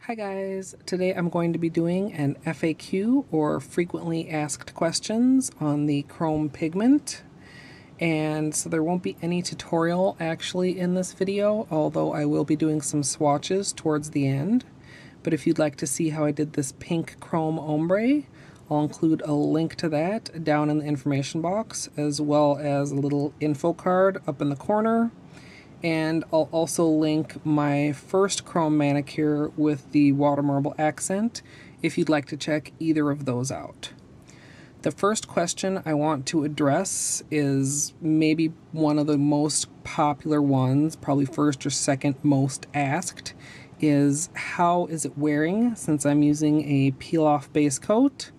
Hi guys, today I'm going to be doing an FAQ or frequently asked questions on the chrome pigment, and so there won't be any tutorial actually in this video, although I will be doing some swatches towards the end. But if you'd like to see how I did this pink chrome ombre, I'll include a link to that down in the information box, as well as a little info card up in the corner. And I'll also link my first chrome manicure with the water marble accent if you'd like to check either of those out. The first question I want to address is maybe one of the most popular ones, probably first or second most asked, is how is it wearing since I'm using a peel-off base coat.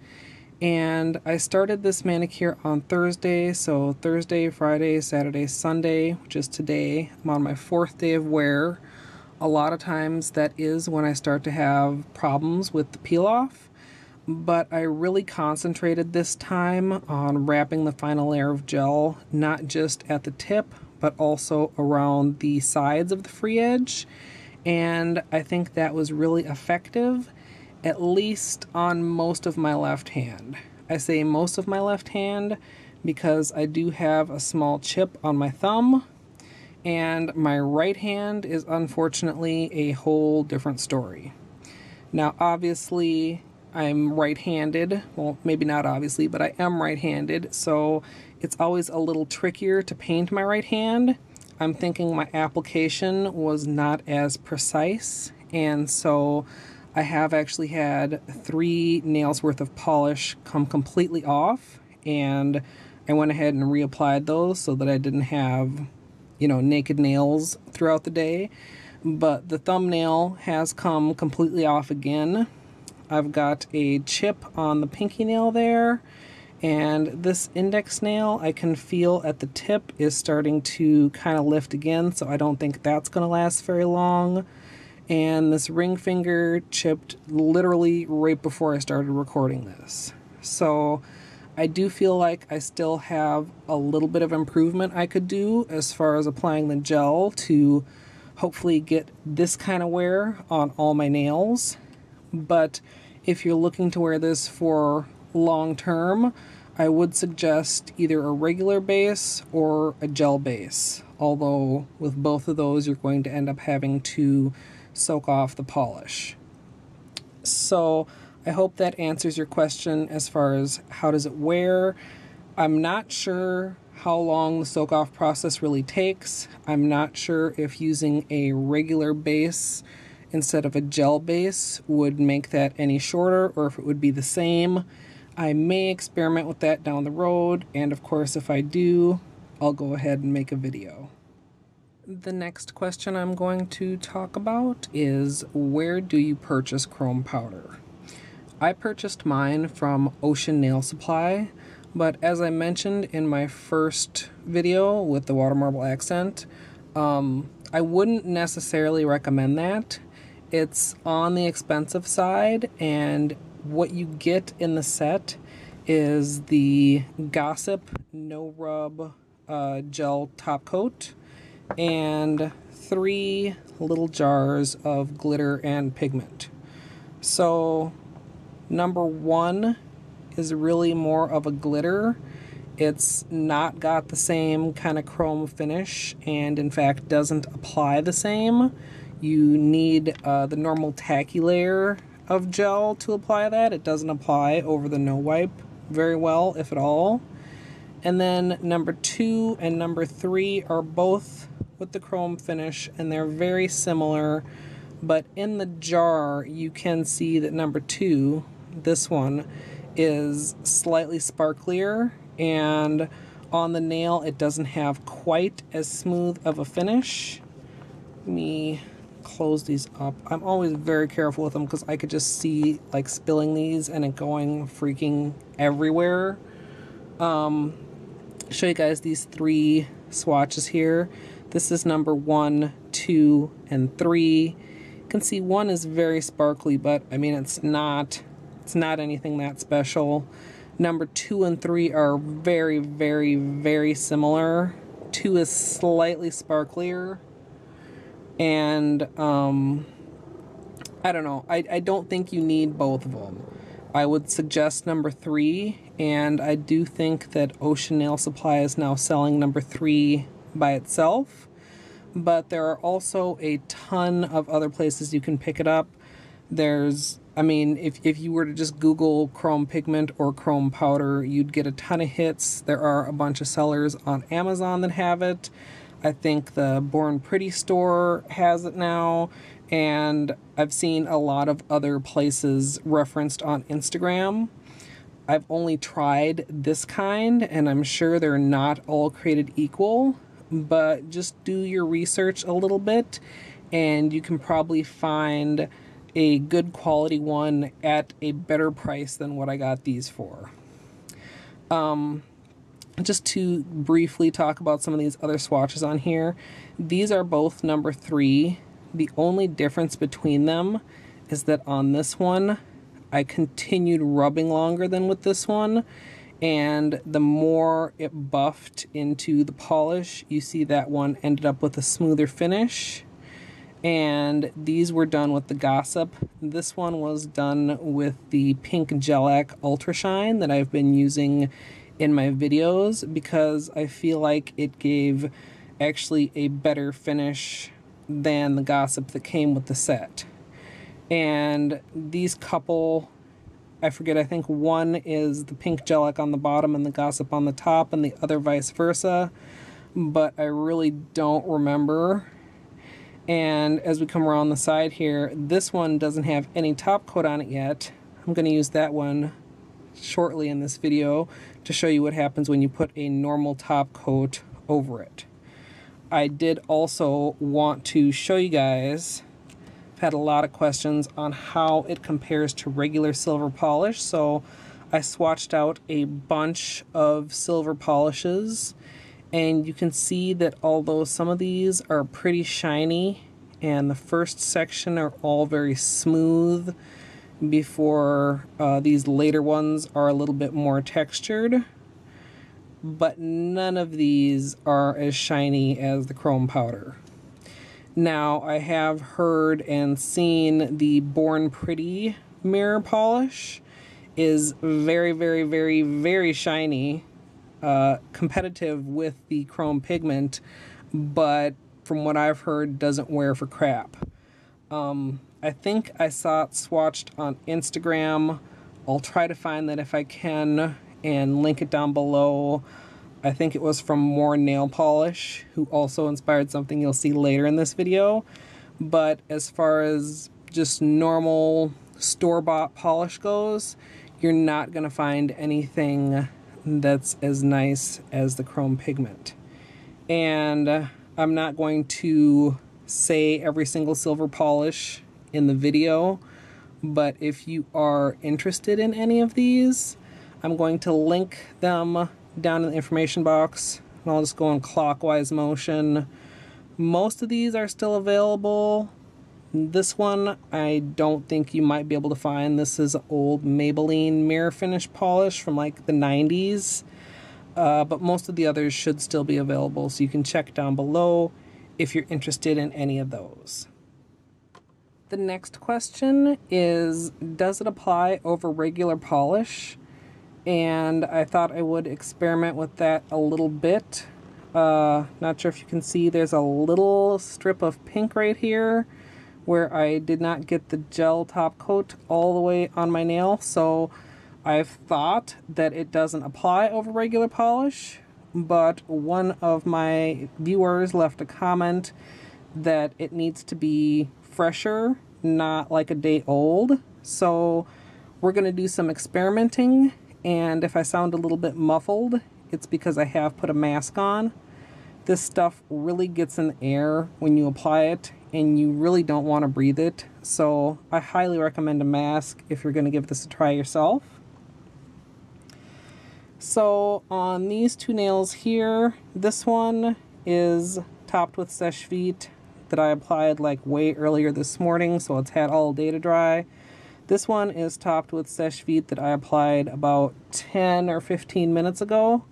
And I started this manicure on Thursday, so Thursday, Friday, Saturday, Sunday, which is today. I'm on my 4th day of wear. A lot of times that is when I start to have problems with the peel off, but I really concentrated this time on wrapping the final layer of gel, not just at the tip, but also around the sides of the free edge. And I think that was really effective, at least on most of my left hand. I say most of my left hand because I do have a small chip on my thumb, and my right hand is unfortunately a whole different story. Now obviously I'm right-handed, well maybe not obviously, but I am right-handed, so it's always a little trickier to paint my right hand. I'm thinking my application was not as precise, and so I have actually had 3 nails worth of polish come completely off, and I went ahead and reapplied those so that I didn't have, naked nails throughout the day. But the thumbnail has come completely off again. I've got a chip on the pinky nail there, and this index nail I can feel at the tip is starting to kind of lift again, so I don't think that's going to last very long. And this ring finger chipped literally right before I started recording this. So I do feel like I still have a little bit of improvement I could do as far as applying the gel to hopefully get this kind of wear on all my nails. But if you're looking to wear this for long term, I would suggest either a regular base or a gel base. Although with both of those you're going to end up having to soak off the polish. So I hope that answers your question as far as how does it wear. I'm not sure how long the soak off process really takes. I'm not sure if using a regular base instead of a gel base would make that any shorter or if it would be the same. I may experiment with that down the road, and of course if I do, I'll go ahead and make a video. The next question I'm going to talk about is, where do you purchase chrome powder? I purchased mine from Ocean Nail Supply, but as I mentioned in my first video with the water marble accent, I wouldn't necessarily recommend that. It's on the expensive side, and what you get in the set is the Gossip No Rub gel top coat and 3 little jars of glitter and pigment. So number 1 is really more of a glitter. It's not got the same kind of chrome finish, and in fact doesn't apply the same. You need the normal tacky layer of gel to apply that. It doesn't apply over the no wipe very well, if at all. And then number 2 and number 3 are both with the chrome finish, and they're very similar, but in the jar you can see that number 2, this one, is slightly sparklier, and on the nail it doesn't have quite as smooth of a finish. Let me close these up. I'm always very careful with them because I could just see like spilling these and it going freaking everywhere. Show you guys these 3 swatches here. This is number 1, 2, and 3. You can see 1 is very sparkly, but I mean it's not anything that special. Number 2 and 3 are very, very, very similar. 2 is slightly sparklier, and I don't know. I don't think you need both of them. I would suggest number 3, and I do think that Ocean Nail Supply is now selling number 3 by itself, but there are also a ton of other places you can pick it up. There's, I mean, if you were to just Google chrome pigment or chrome powder, you'd get a ton of hits. There are a bunch of sellers on Amazon that have it. I think the Born Pretty store has it now, and I've seen a lot of other places referenced on Instagram. I've only tried this kind, and I'm sure they're not all created equal, but just do your research a little bit, and you can probably find a good quality one at a better price than what I got these for. Just to briefly talk about some of these other swatches on here, these are both number 3. The only difference between them is that on this one, I continued rubbing longer than with this one, and the more it buffed into the polish, you see that one ended up with a smoother finish. And these were done with the Gossip. This one was done with the Pink Gelac Ultra Shine that I've been using in my videos because I feel like it gave actually a better finish than the Gossip that came with the set. And these couple, I forget, I think one is the Pink Gelac on the bottom and the Gossip on the top, and the other vice versa, but I really don't remember. And as we come around the side here, this one doesn't have any top coat on it yet. I'm going to use that one shortly in this video to show you what happens when you put a normal top coat over it. I did also want to show you guys, I've had a lot of questions on how it compares to regular silver polish, so I swatched out a bunch of silver polishes, and you can see that although some of these are pretty shiny and the first section are all very smooth before these later ones are a little bit more textured, but none of these are as shiny as the chrome powder. Now, I have heard and seen the Born Pretty mirror polish is very, very, very, very shiny, competitive with the chrome pigment, but from what I've heard doesn't wear for crap. I think I saw it swatched on Instagram. I'll try to find that if I can and link it down below. I think it was from More Nail Polish, who also inspired something you'll see later in this video. But as far as just normal store-bought polish goes, you're not going to find anything that's as nice as the chrome pigment. And I'm not going to say every single silver polish in the video, but if you are interested in any of these, I'm going to link them down in the information box, and I'll just go in clockwise motion. Most of these are still available. This one I don't think you might be able to find. This is old Maybelline mirror finish polish from like the 90s, but most of the others should still be available, so you can check down below if you're interested in any of those. The next question is, does it apply over regular polish? And I thought I would experiment with that a little bit. Not sure if you can see, there's a little strip of pink right here where I did not get the gel top coat all the way on my nail, so I've thought that it doesn't apply over regular polish, but one of my viewers left a comment that it needs to be fresher, not like a day old. So we're going to do some experimenting, and if I sound a little bit muffled, it's because I have put a mask on. This stuff really gets in the air when you apply it, and you really don't want to breathe it, so I highly recommend a mask if you're going to give this a try yourself. So on these two nails here, this one is topped with Seche Vite that I applied like way earlier this morning, so it's had all day to dry. This one is topped with Seche Vite that I applied about 10 or 15 minutes ago.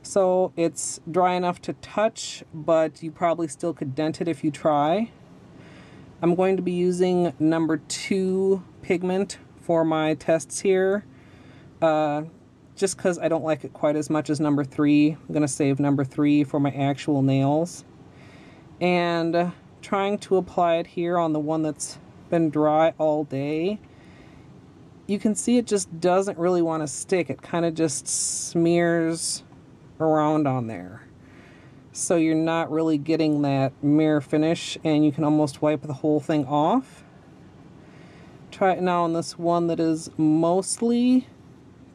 So it's dry enough to touch, but you probably still could dent it if you try. I'm going to be using number 2 pigment for my tests here, just because I don't like it quite as much as number 3. I'm going to save number 3 for my actual nails. And trying to apply it here on the one that's been dry all day. You can see it just doesn't really want to stick. It kind of just smears around on there. So you're not really getting that mirror finish, and you can almost wipe the whole thing off. Try it now on this one that is mostly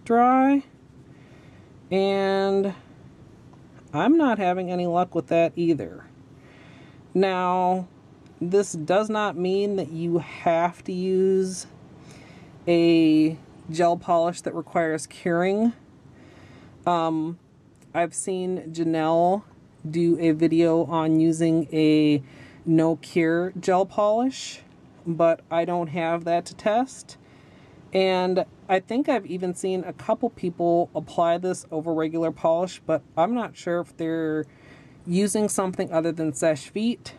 dry, and I'm not having any luck with that either. Now, this does not mean that you have to use a gel polish that requires curing. I've seen Janelle do a video on using a no cure gel polish, but I don't have that to test. And I think I've even seen a couple people apply this over regular polish, but I'm not sure if they're using something other than Seche Vite,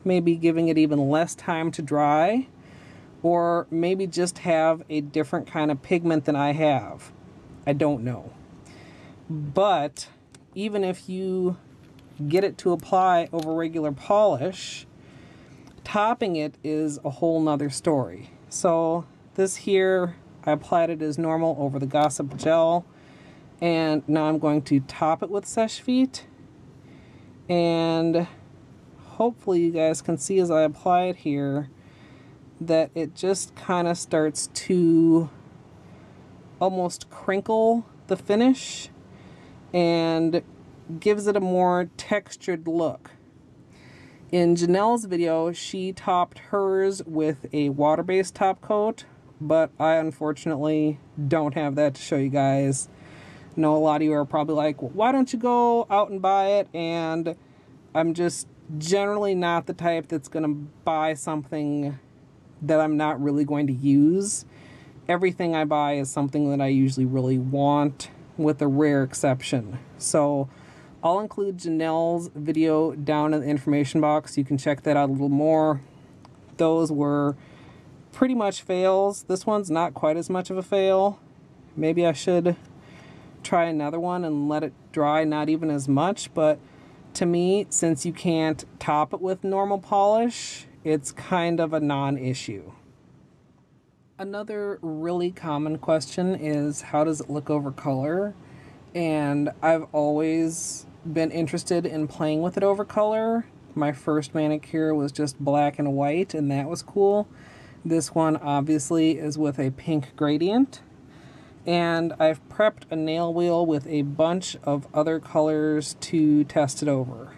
maybe giving it even less time to dry, or maybe just have a different kind of pigment than I have. I don't know. But even if you get it to apply over regular polish, topping it is a whole nother story. So this here, I applied it as normal over the Gossip Gel, and now I'm going to top it with Seche Vite, and hopefully you guys can see as I apply it here that it just kind of starts to almost crinkle the finish and gives it a more textured look. In Janelle's video, she topped hers with a water-based top coat, but I unfortunately don't have that to show you guys. I know a lot of you are probably like, well, why don't you go out and buy it? And I'm just generally not the type that's going to buy something that I'm not really going to use. Everything I buy is something that I usually really want, with a rare exception. So I'll include Janelle's video down in the information box. You can check that out a little more. Those were pretty much fails. This one's not quite as much of a fail. Maybe I should try another one and let it dry not even as much, but to me, since you can't top it with normal polish, it's kind of a non-issue. Another really common question is, how does it look over color? And I've always been interested in playing with it over color. My first manicure was just black and white, and that was cool. This one obviously is with a pink gradient. And I've prepped a nail wheel with a bunch of other colors to test it over.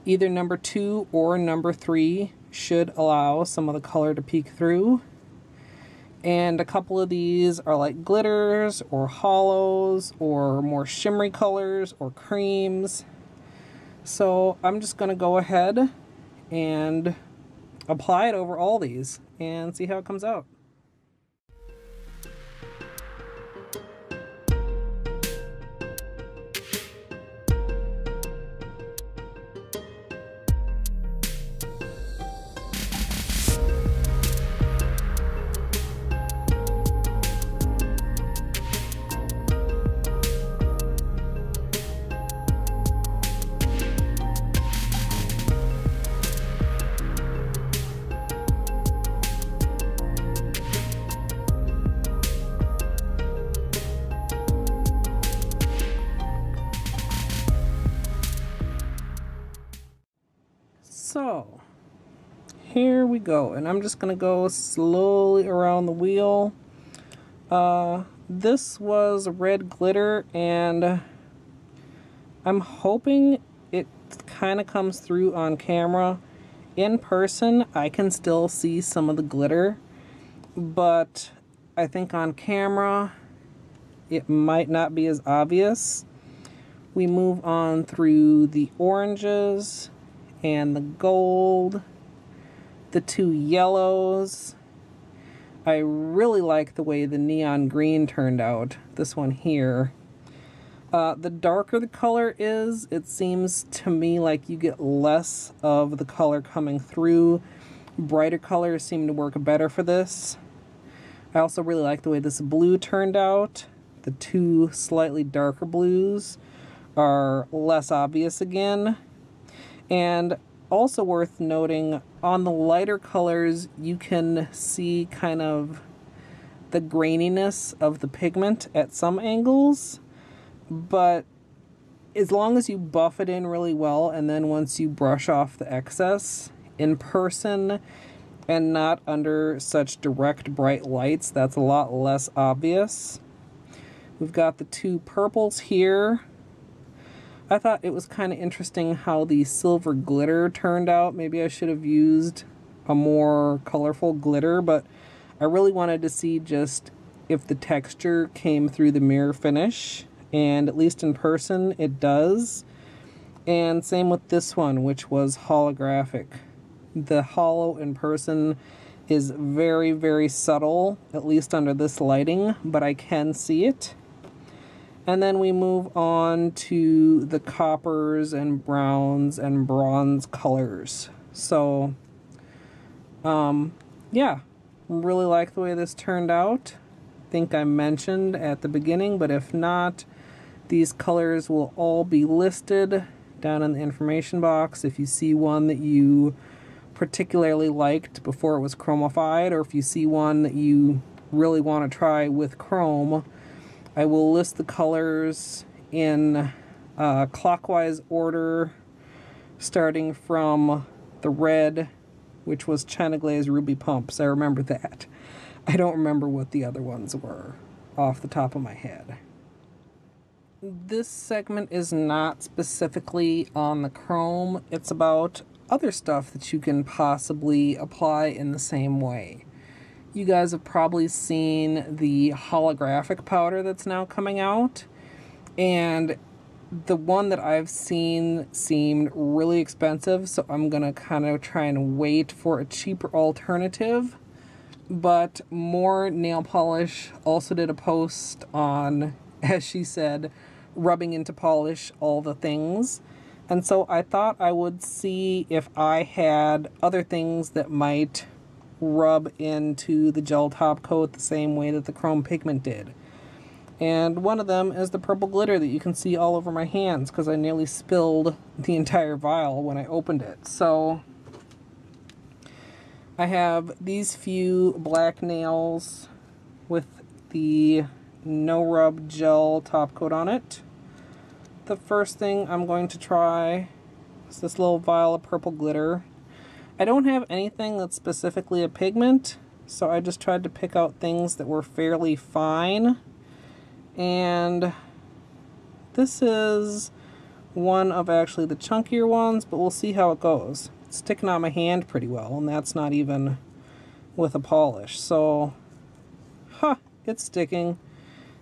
Either number 2 or number 3 should allow some of the color to peek through. And a couple of these are like glitters or hollows or more shimmery colors or creams. So I'm just going to go ahead and apply it over all these and see how it comes out. So here we go, and I'm just gonna go slowly around the wheel. This was red glitter, and I'm hoping it kind of comes through on camera. In person, I can still see some of the glitter, but I think on camera it might not be as obvious. We move on through the oranges and the gold, the 2 yellows. I really like the way the neon green turned out, this one here. The darker the color is, it seems to me like you get less of the color coming through, Brighter colors seem to work better for this. I also really like the way this blue turned out. The two slightly darker blues are less obvious again. And also worth noting, on the lighter colors, you can see kind of the graininess of the pigment at some angles, but as long as you buff it in really well, and then once you brush off the excess in person and not under such direct bright lights, that's a lot less obvious. We've got the two purples here. I thought it was kind of interesting how the silver glitter turned out. Maybe I should have used a more colorful glitter, but I really wanted to see just if the texture came through the mirror finish, and at least in person it does. And same with this one, which was holographic. The hollow in person is very, very subtle, at least under this lighting, but I can see it. And then we move on to the coppers and browns and bronze colors. So, yeah, really like the way this turned out. I think I mentioned at the beginning, but if not, these colors will all be listed down in the information box. If you see one that you particularly liked before it was chromified, or if you see one that you really want to try with chrome, I will list the colors in clockwise order, starting from the red, which was China Glaze Ruby Pumps. I remember that. I don't remember what the other ones were off the top of my head. This segment is not specifically on the chrome. It's about other stuff that you can possibly apply in the same way. You guys have probably seen the holographic powder that's now coming out, and the one that I've seen seemed really expensive, so I'm gonna kind of try and wait for a cheaper alternative. But More Nail Polish also did a post on, as she said, rubbing into polish all the things. And so I thought I would see if I had other things that might rub into the gel top coat the same way that the chrome pigment did. And one of them is the purple glitter that you can see all over my hands because I nearly spilled the entire vial when I opened it. So I have these few black nails with the no rub gel top coat on it. The first thing I'm going to try is this little vial of purple glitter. I don't have anything that's specifically a pigment, so I just tried to pick out things that were fairly fine. And this is one of actually the chunkier ones, but we'll see how it goes. It's sticking on my hand pretty well, and that's not even with a polish. So, it's sticking.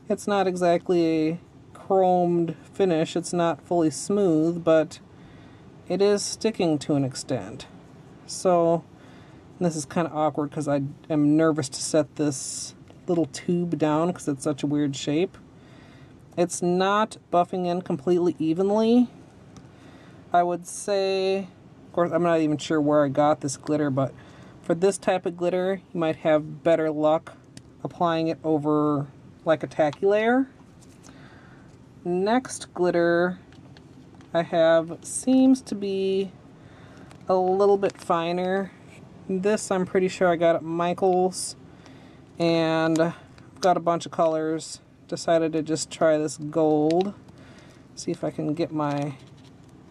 It's not exactly a chromed finish. It's not fully smooth, but it is sticking to an extent. So, this is kind of awkward because I am nervous to set this little tube down because it's such a weird shape. It's not buffing in completely evenly. I would say, of course, I'm not even sure where I got this glitter, but for this type of glitter, you might have better luck applying it over like a tacky layer. Next glitter I have seems to be a little bit finer. This I'm pretty sure I got at Michael's, and I've got a bunch of colors. Decided to just try this gold. See if I can get my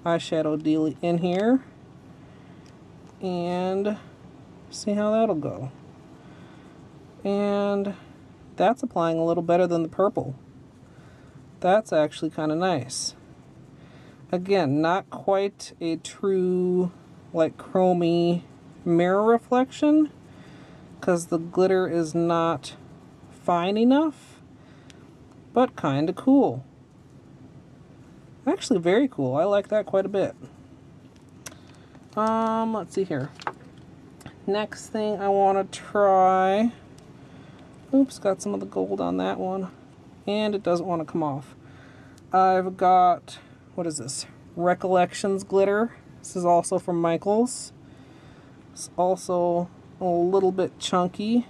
eyeshadow dealie in here and see how that'll go. And that's applying a little better than the purple. That's actually kind of nice. Again, not quite a true like chromey mirror reflection because the glitter is not fine enough, but kind of cool. Actually very cool. I like that quite a bit. Let's see here. Next thing I want to try. Oops, got some of the gold on that one. And it doesn't want to come off. I've got, what is this? Recollections glitter. This is also from Michael's. It's also a little bit chunky.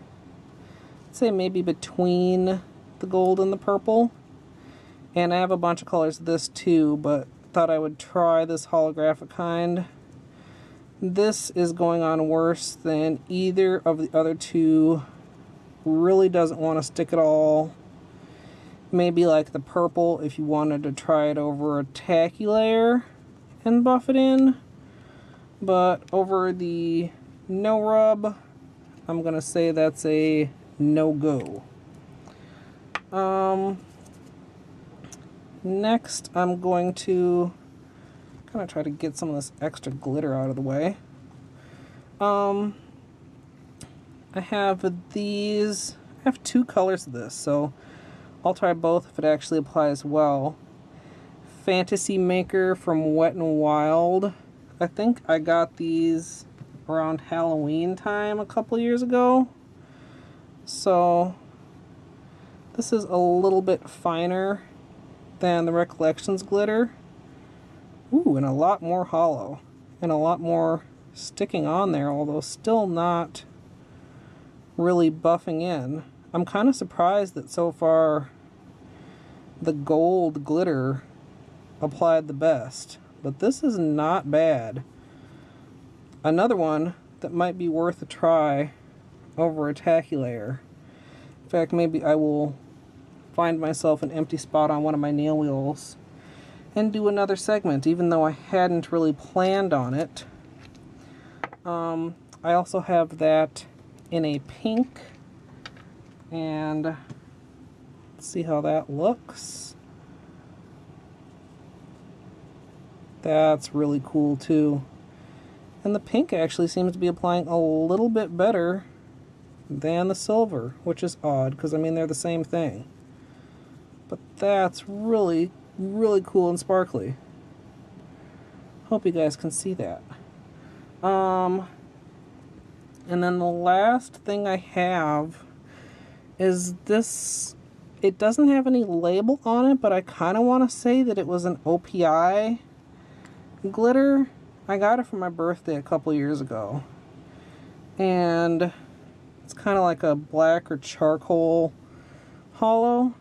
I'd say maybe between the gold and the purple. And I have a bunch of colors of this too, but thought I would try this holographic kind. This is going on worse than either of the other two. Really doesn't want to stick at all. Maybe like the purple if you wanted to try it over a tacky layer and buff it in. But over the no rub, I'm going to say that's a no-go. Next, I'm going to kind of try to get some of this extra glitter out of the way. I have these. I have two colors of this, so I'll try both if it actually applies well. Fantasy Maker from Wet n Wild. I think I got these around Halloween time a couple years ago. So this is a little bit finer than the Recollections glitter. Ooh, and a lot more hollow. And a lot more sticking on there, although still not really buffing in. I'm kind of surprised that so far the gold glitter applied the best. But this is not bad. Another one that might be worth a try over a tacky layer. In fact, maybe I will find myself an empty spot on one of my nail wheels and do another segment, even though I hadn't really planned on it. I also have that in a pink, and let's see how that looks. That's really cool too. And the pink actually seems to be applying a little bit better than the silver, which is odd because I mean they're the same thing. But that's really, really cool and sparkly. Hope you guys can see that. And then the last thing I have is this. It doesn't have any label on it, but I kind of want to say that it was an OPI glitter. I got it for my birthday a couple years ago. And it's kind of like a black or charcoal hollow.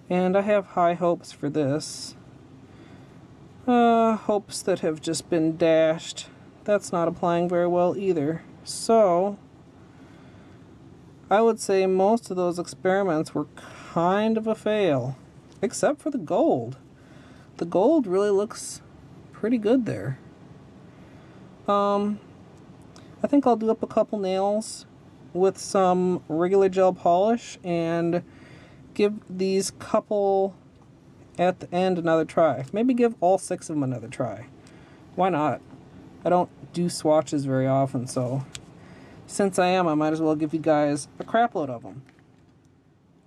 And I have high hopes for this. Hopes that have just been dashed. That's not applying very well either. So I would say most of those experiments were kind of a fail. Except for the gold. The gold really looks pretty good there. I think I'll do up a couple nails with some regular gel polish and give these couple at the end another try. Maybe give all 6 of them another try. Why not? I don't do swatches very often, so since I am, I might as well give you guys a crap load of them.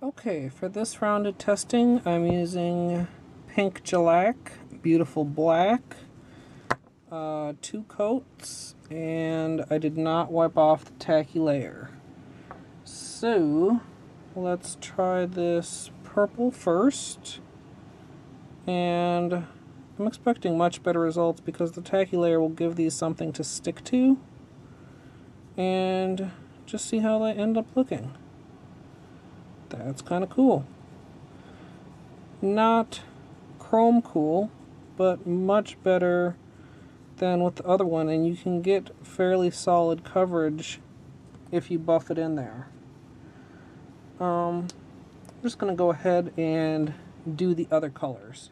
Okay, for this round of testing, I'm using Pink Shellac, Beautiful Black, 2 coats, and I did not wipe off the tacky layer. So let's try this purple first, and I'm expecting much better results because the tacky layer will give these something to stick to, and just see how they end up looking. That's kind of cool. Not chrome cool, but much better than with the other one, and you can get fairly solid coverage if you buff it in there. I'm just going to go ahead and do the other colors.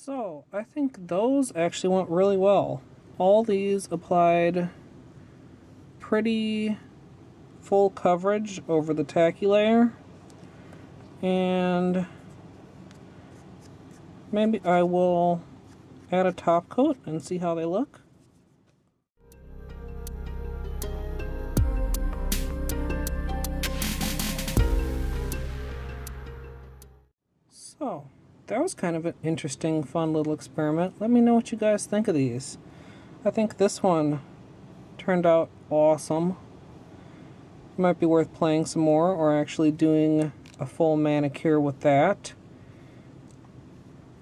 So, I think those actually went really well. All these applied pretty full coverage over the tacky layer. And maybe I will add a top coat and see how they look. that was kind of an interesting, fun little experiment. Let me know what you guys think of these. I think this one turned out awesome. It might be worth playing some more or actually doing a full manicure with that.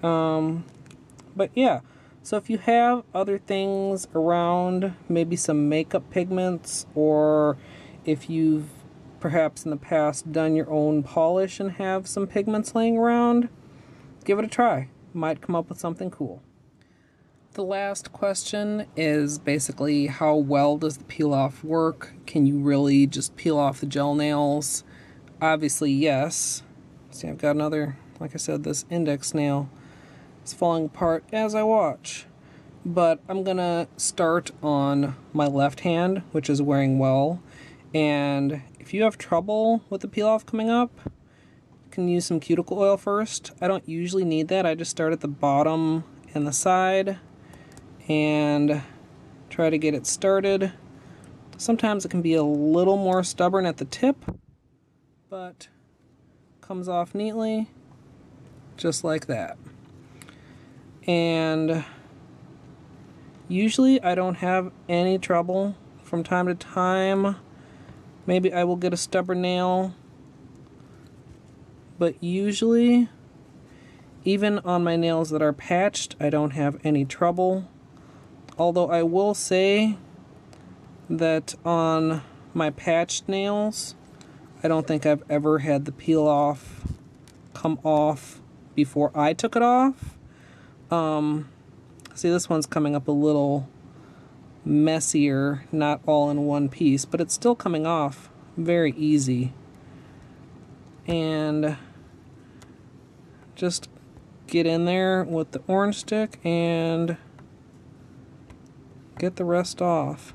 But yeah, so if you have other things around, maybe some makeup pigments, or if you've perhaps in the past done your own polish and have some pigments laying around, give it a try. Might come up with something cool. The last question is basically, how well does the peel off work? Can you really just peel off the gel nails? Obviously yes. See, I've got another, like I said, this index nail is falling apart as I watch. But I'm gonna start on my left hand, which is wearing well. And if you have trouble with the peel off coming up, you can use some cuticle oil first. I don't usually need that. I just start at the bottom and the side and try to get it started. Sometimes it can be a little more stubborn at the tip, but comes off neatly, just like that. And usually I don't have any trouble. From time to time, maybe I will get a stubborn nail, but usually, even on my nails that are patched, I don't have any trouble. Although I will say that on my patched nails, I don't think I've ever had the peel off come off before I took it off. See, this one's coming up a little messier, not all in one piece, but it's still coming off very easy. And just get in there with the orange stick and get the rest off.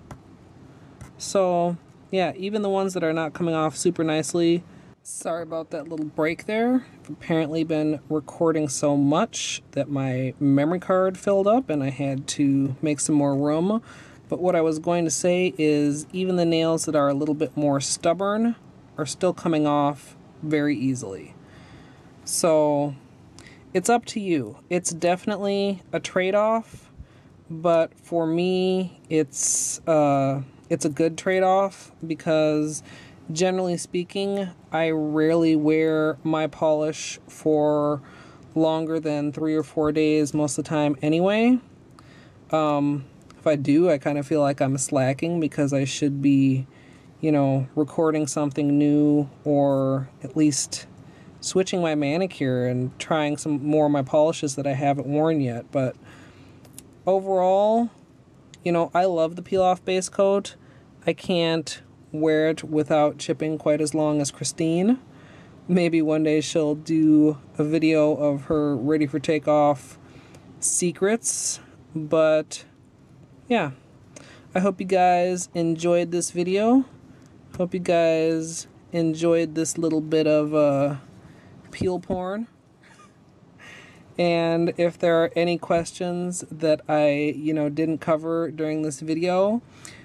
So yeah, even the ones that are not coming off super nicely, sorry about that little break there. I've apparently been recording so much that my memory card filled up and I had to make some more room. But what I was going to say is even the nails that are a little bit more stubborn are still coming off very easily. So it's up to you. It's definitely a trade-off, but for me it's a good trade-off because generally speaking, I rarely wear my polish for longer than 3 or 4 days most of the time anyway. If I do, I kind of feel like I'm slacking because I should be, you know, recording something new or at least switching my manicure and trying some more of my polishes that I haven't worn yet. But overall, you know, I love the peel off base coat. I can't wear it without chipping quite as long as Christine. Maybe one day she'll do a video of her ready for takeoff secrets, but yeah, I hope you guys enjoyed this video. Hope you guys enjoyed this little bit of peel porn. And if there are any questions that I, didn't cover during this video,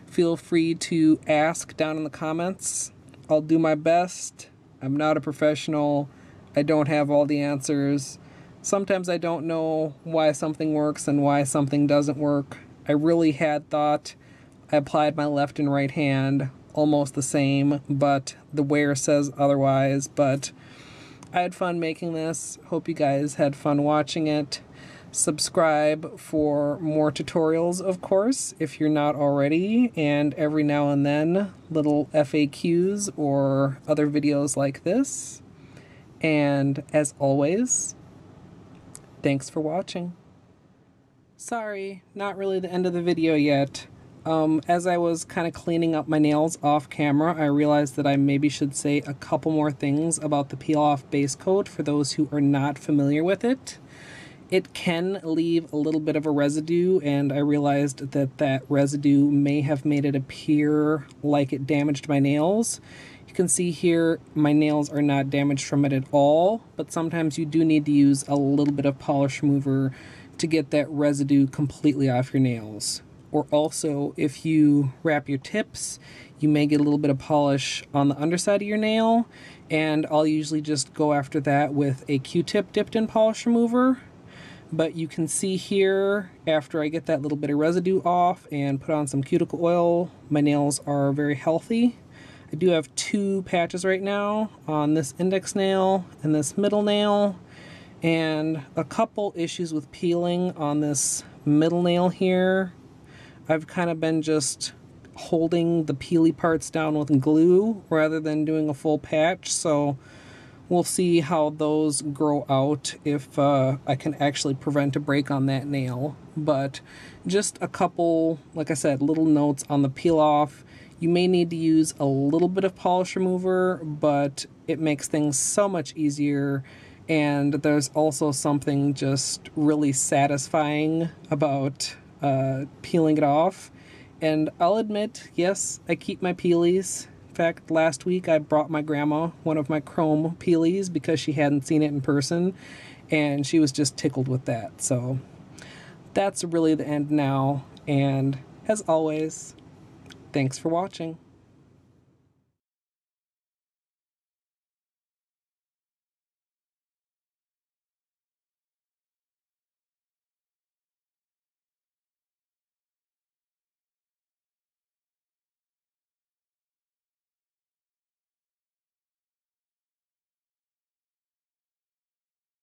feel free to ask down in the comments. I'll do my best. I'm not a professional. I don't have all the answers. Sometimes I don't know why something works and why something doesn't work. I really had thought I applied my left and right hand almost the same, but the wear says otherwise. But I had fun making this. Hope you guys had fun watching it. Subscribe for more tutorials, of course, if you're not already, and every now and then little FAQs or other videos like this. And as always, thanks for watching. Sorry, not really the end of the video yet. As I was kind of cleaning up my nails off camera, I realized that I maybe should say a couple more things about the peel off base coat for those who are not familiar with it. It can leave a little bit of a residue, and I realized that that residue may have made it appear like it damaged my nails. You can see here my nails are not damaged from it at all, but sometimes you do need to use a little bit of polish remover to get that residue completely off your nails. or also if you wrap your tips, you may get a little bit of polish on the underside of your nail, and I'll usually just go after that with a Q-tip dipped in polish remover. But you can see here, after I get that little bit of residue off and put on some cuticle oil, my nails are very healthy. I do have 2 patches right now on this index nail and this middle nail, and a couple issues with peeling on this middle nail here. I've kind of been just holding the peely parts down with glue rather than doing a full patch, so we'll see how those grow out, if I can actually prevent a break on that nail. But just a couple, like I said, little notes on the peel off. You may need to use a little bit of polish remover, but it makes things so much easier. And there's also something just really satisfying about peeling it off. And I'll admit, yes, I keep my peelies. In fact, last week I brought my grandma one of my chrome peelies because she hadn't seen it in person, and she was just tickled with that. So that's really the end now, and as always, thanks for watching.